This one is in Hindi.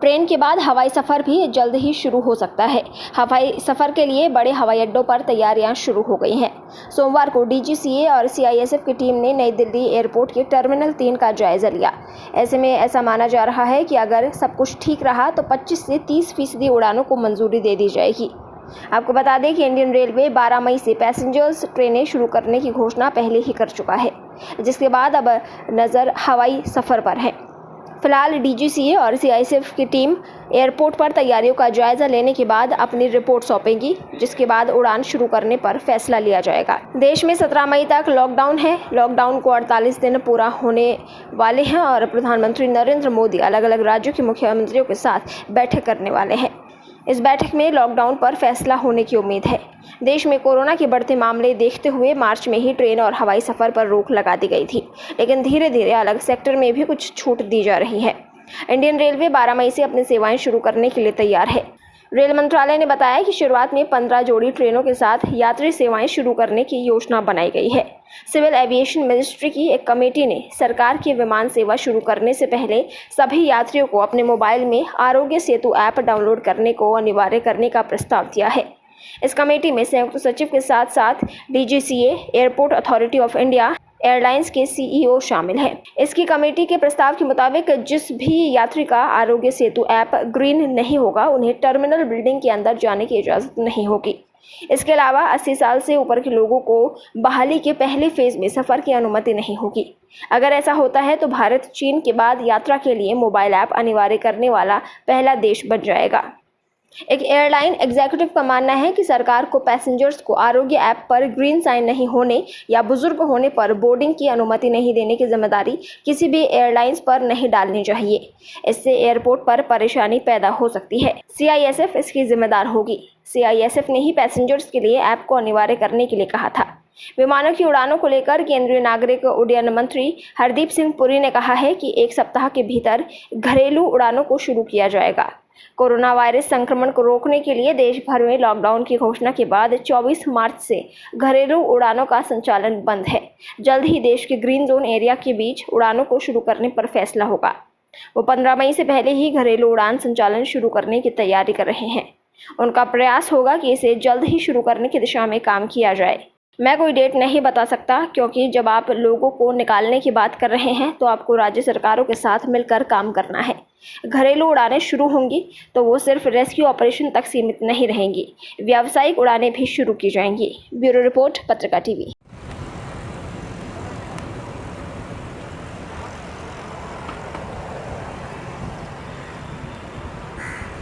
ट्रेन के बाद हवाई सफ़र भी जल्द ही शुरू हो सकता है। हवाई सफ़र के लिए बड़े हवाई अड्डों पर तैयारियां शुरू हो गई हैं। सोमवार को डीजीसीए और सीआईएसएफ की टीम ने नई दिल्ली एयरपोर्ट के टर्मिनल 3 का जायजा लिया। ऐसे में ऐसा माना जा रहा है कि अगर सब कुछ ठीक रहा तो 25 से 30% उड़ानों को मंजूरी दे दी जाएगी। आपको बता दें कि इंडियन रेलवे 12 मई से पैसेंजर्स ट्रेनें शुरू करने की घोषणा पहले ही कर चुका है, जिसके बाद अब नज़र हवाई सफ़र पर है। फिलहाल डीजीसीए और सीआईएसएफ की टीम एयरपोर्ट पर तैयारियों का जायजा लेने के बाद अपनी रिपोर्ट सौंपेगी, जिसके बाद उड़ान शुरू करने पर फैसला लिया जाएगा। देश में 17 मई तक लॉकडाउन है। लॉकडाउन को 48 दिन पूरा होने वाले हैं और प्रधानमंत्री नरेंद्र मोदी अलग अलग राज्यों के मुख्यमंत्रियों के साथ बैठक करने वाले हैं। इस बैठक में लॉकडाउन पर फैसला होने की उम्मीद है। देश में कोरोना के बढ़ते मामले देखते हुए मार्च में ही ट्रेन और हवाई सफ़र पर रोक लगा दी गई थी, लेकिन धीरे धीरे अलग सेक्टर में भी कुछ छूट दी जा रही है। इंडियन रेलवे 12 मई से अपनी सेवाएं शुरू करने के लिए तैयार है। रेल मंत्रालय ने बताया कि शुरुआत में 15 जोड़ी ट्रेनों के साथ यात्री सेवाएं शुरू करने की योजना बनाई गई है। सिविल एविएशन मिनिस्ट्री की एक कमेटी ने सरकार की विमान सेवा शुरू करने से पहले सभी यात्रियों को अपने मोबाइल में आरोग्य सेतु ऐप डाउनलोड करने को अनिवार्य करने का प्रस्ताव दिया है। इस कमेटी में संयुक्त सचिव के साथ साथ DGCA, airport authority of India, airlines के सीईओ शामिल हैं। इसकी कमेटी के प्रस्ताव के मुताबिक जिस भी यात्री का आरोग्य सेतु ऐप ग्रीन नहीं होगा, उन्हें टर्मिनल बिल्डिंग के अंदर जाने की इजाज़त नहीं होगी। इसके अलावा 80 साल से ऊपर के लोगों को बहाली के पहले फेज में सफ़र की अनुमति नहीं होगी। अगर ऐसा होता है तो भारत चीन के बाद यात्रा के लिए मोबाइल ऐप अनिवार्य करने वाला पहला देश बन जाएगा। एक एयरलाइन एग्जीक्यूटिव का मानना है कि सरकार को पैसेंजर्स को आरोग्य ऐप पर ग्रीन साइन नहीं होने या बुजुर्ग होने पर बोर्डिंग की अनुमति नहीं देने की जिम्मेदारी किसी भी एयरलाइंस पर नहीं डालनी चाहिए। इससे एयरपोर्ट पर परेशानी पैदा हो सकती है। सीआईएसएफ इसकी जिम्मेदार होगी। सीआईएसएफ ने ही पैसेंजर्स के लिए ऐप को अनिवार्य करने के लिए कहा था। विमानों की उड़ानों को लेकर केंद्रीय नागरिक उड्डयन मंत्री हरदीप सिंह पुरी ने कहा है कि 1 सप्ताह के भीतर घरेलू उड़ानों को शुरू किया जाएगा। कोरोना वायरस संक्रमण को रोकने के लिए देश भर में लॉकडाउन की घोषणा के बाद 24 मार्च से घरेलू उड़ानों का संचालन बंद है। जल्द ही देश के ग्रीन जोन एरिया के बीच उड़ानों को शुरू करने पर फैसला होगा। वो 15 मई से पहले ही घरेलू उड़ान संचालन शुरू करने की तैयारी कर रहे हैं। उनका प्रयास होगा कि इसे जल्द ही शुरू करने की दिशा में काम किया जाए। मैं कोई डेट नहीं बता सकता, क्योंकि जब आप लोगों को निकालने की बात कर रहे हैं तो आपको राज्य सरकारों के साथ मिलकर काम करना है। घरेलू उड़ानें शुरू होंगी तो वो सिर्फ रेस्क्यू ऑपरेशन तक सीमित नहीं रहेंगी, व्यावसायिक उड़ानें भी शुरू की जाएंगी। ब्यूरो रिपोर्ट, पत्रिका टीवी।